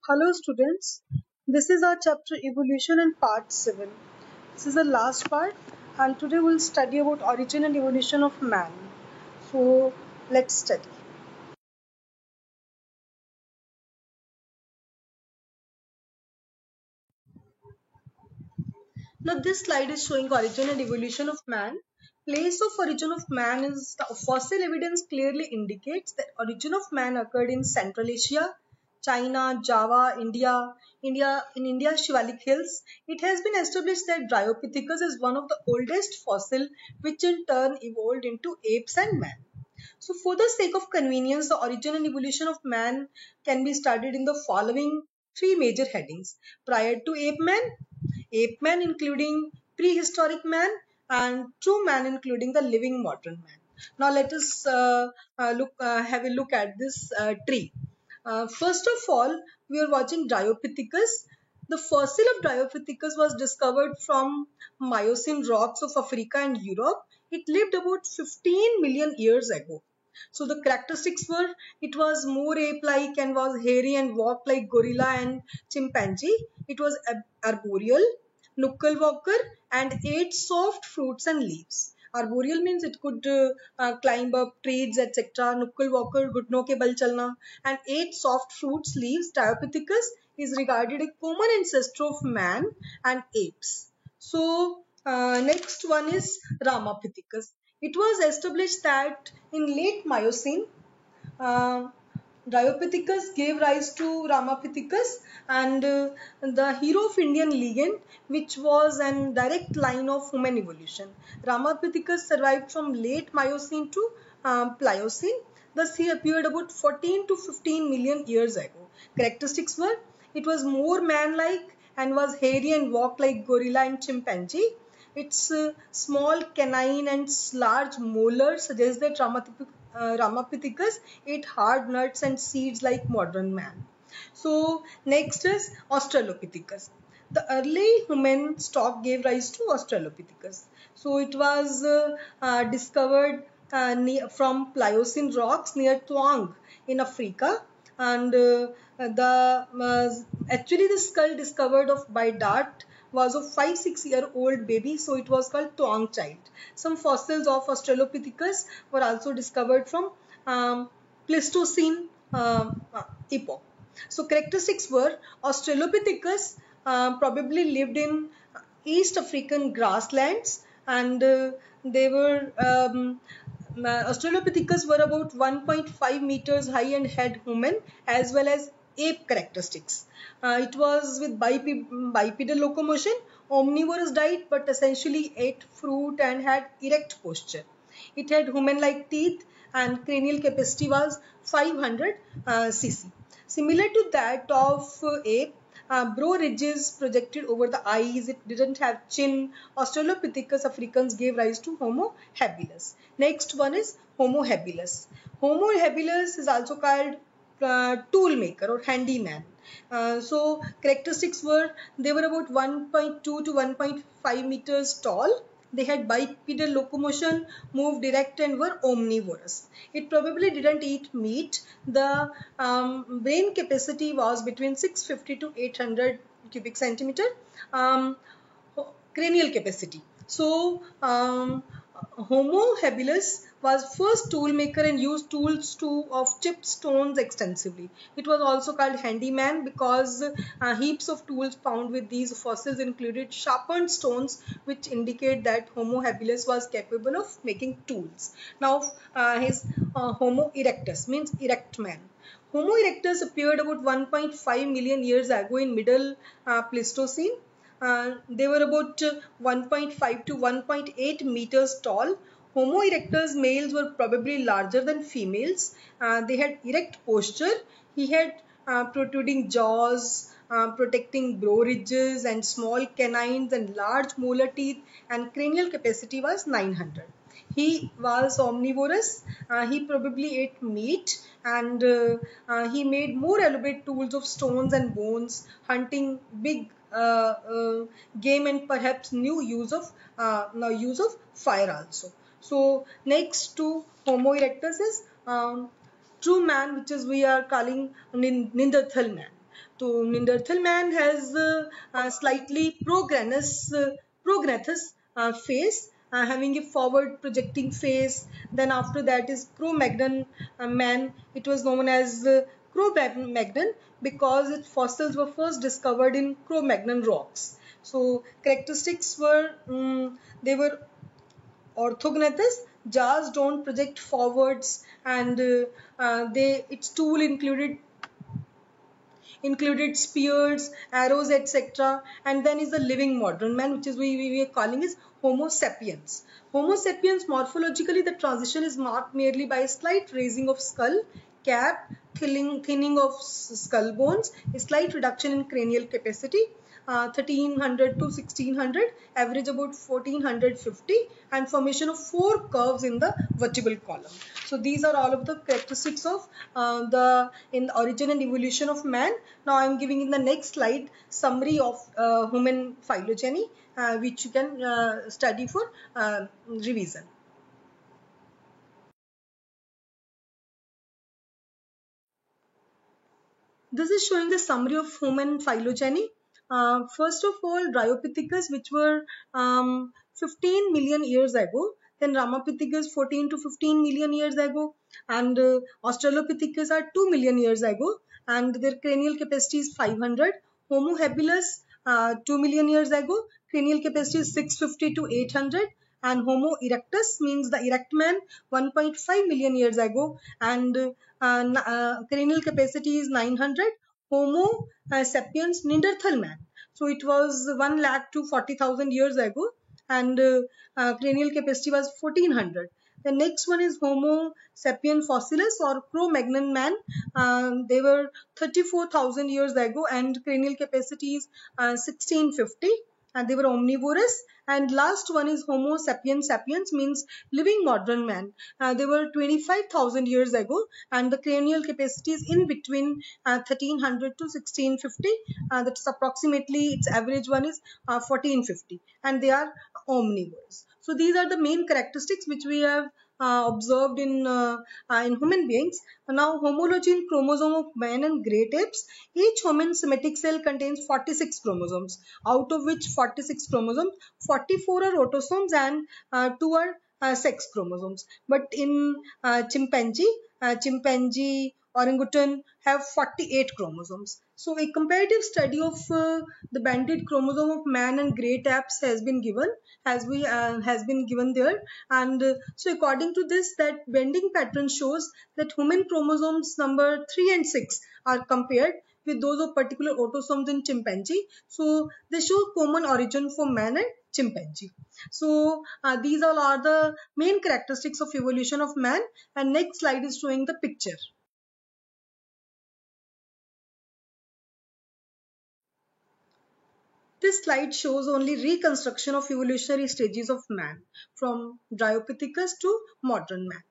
Hello students, this is our chapter Evolution and part 7. This is the last part and today we'll study about origin and evolution of man. So let's study. Now this slide is showing origin and evolution of man. Place of origin of man is the fossil evidence clearly indicates that origin of man occurred in Central Asia, China, Java, India in India Shivalik Hills. It has been established that Dryopithecus is one of the oldest fossil which in turn evolved into apes and man. So for the sake of convenience, the origin and evolution of man can be studied in the following three major headings. Prior to ape man including prehistoric man, and true man including the living modern man. Now let us have a look at this tree. First of all, we are watching Dryopithecus. The fossil of Dryopithecus was discovered from Miocene rocks of Africa and Europe. It lived about 15 million years ago. So the characteristics were it was more ape-like and was hairy and walked like gorilla and chimpanzee. It was arboreal, knuckle walker, and ate soft fruits and leaves. Arboreal means it could climb up trees, etc. Knuckle walker, घुटनों के बल चलना, and ate soft fruits, leaves. Dryopithecus is regarded a common ancestor of man and apes. So next one is Ramapithecus. It was established that in late Miocene, uh, Dryopithecus gave rise to Ramapithecus and the hero of Indian legend, which was an direct line of human evolution. Ramapithecus survived from late Miocene to Pliocene. Thus, he appeared about 14 to 15 million years ago. Characteristics were it was more man-like and was hairy and walked like gorilla and chimpanzee. Its small canine and large molars suggest that Ramapithecus ate hard nuts and seeds like modern man. So next is Australopithecus. The early human stock gave rise to Australopithecus. So it was discovered from Pliocene rocks near Tuang in Africa, and the actually the skull discovered of by Dart was of 5-6 year old baby, so it was called Tuang child. Some fossils of Australopithecus were also discovered from Pleistocene epoch. So characteristics were Australopithecus probably lived in East African grasslands, and they were Australopithecus were about 1.5 meters high and had human as well as ape characteristics. It was with bipedal locomotion, omnivorous diet, but essentially ate fruit and had erect posture. It had human-like teeth and cranial capacity was 500 cc. Similar to that of ape, brow ridges projected over the eyes. It didn't have chin. Australopithecus africans gave rise to Homo habilis. Next one is Homo habilis. Homo habilis is also called tool maker or handyman. So characteristics were they were about 1.2 to 1.5 meters tall. They had bipedal locomotion, moved erect, and were omnivorous. It probably didn't eat meat. The brain capacity was between 650 to 800 cubic centimeter. Um, Cranial capacity. So Homo habilis was first tool maker and used tools of chipped stones extensively. It was also called handyman because heaps of tools found with these fossils included sharpened stones, which indicate that Homo habilis was capable of making tools. Now his Homo erectus means erect man. Homo erectus appeared about 1.5 million years ago in middle Pleistocene. They were about 1.5 to 1.8 meters tall. Homo erectus males were probably larger than females. They had erect posture. He had protruding jaws, protecting brow ridges and small canines and large molar teeth, and cranial capacity was 900. He was omnivorous. He probably ate meat, and he made more elaborate tools of stones and bones, hunting big game, and perhaps new use of fire also. So next to Homo erectus is true man, which is we are calling Neanderthal man. So Neanderthal man has a slightly prognathous face, having a forward projecting face. Then after that is Cro-Magnon man. It was known as Cro-Magnon because its fossils were first discovered in Cro-Magnon rocks. So characteristics were they were orthognathous. Jaws don't project forwards, and its tool included spears, arrows, etc. And then is the living modern man, which is we are calling is Homo sapiens. Homo sapiens morphologically, the transition is marked merely by a slight raising of skull, cap, thinning of skull bones, a slight reduction in cranial capacity, 1300 to 1600, average about 1450, and formation of 4 curves in the vertebral column. So these are all of the characteristics of in the origin and evolution of man. Now I am giving in the next slide summary of human phylogeny, which you can study for revision. This is showing the summary of human phylogeny. First of all, Dryopithecus, which were 15 million years ago. Then Ramapithecus, 14 to 15 million years ago. And Australopithecus are 2 million years ago. And their cranial capacity is 500. Homo habilis, 2 million years ago. Cranial capacity is 650 to 800. And Homo erectus means the erect man, 1.5 million years ago. And cranial capacity is 900. Homo sapiens Neanderthal man. So it was 1 lakh to 40,000 years ago, and cranial capacity was 1400. The next one is Homo sapien fossilis or Cro-Magnon man. They were 34,000 years ago, and cranial capacity is 1650. And they were omnivorous. And last one is Homo sapiens sapiens, means living modern man. They were 25,000 years ago, and the cranial capacity is in between 1300 to 1650. That's approximately, its average one is 1450, and they are omnivores. So these are the main characteristics which we have observed in human beings. Now, homology in chromosome of man and great apes. Each human somatic cell contains 46 chromosomes, out of which 46 chromosomes, 44 are autosomes, and 2 are sex chromosomes. But in chimpanzee, orangutan have 48 chromosomes. So a comparative study of the banded chromosome of man and great apes has been given, has been given there. And so according to this, that bending pattern shows that human chromosomes number 3 and 6 are compared with those of particular autosomes in chimpanzee. So they show common origin for man and chimpanzee. So these all are the main characteristics of evolution of man. And next slide is showing the picture. This slide shows only reconstruction of evolutionary stages of man from Dryopithecus to modern man.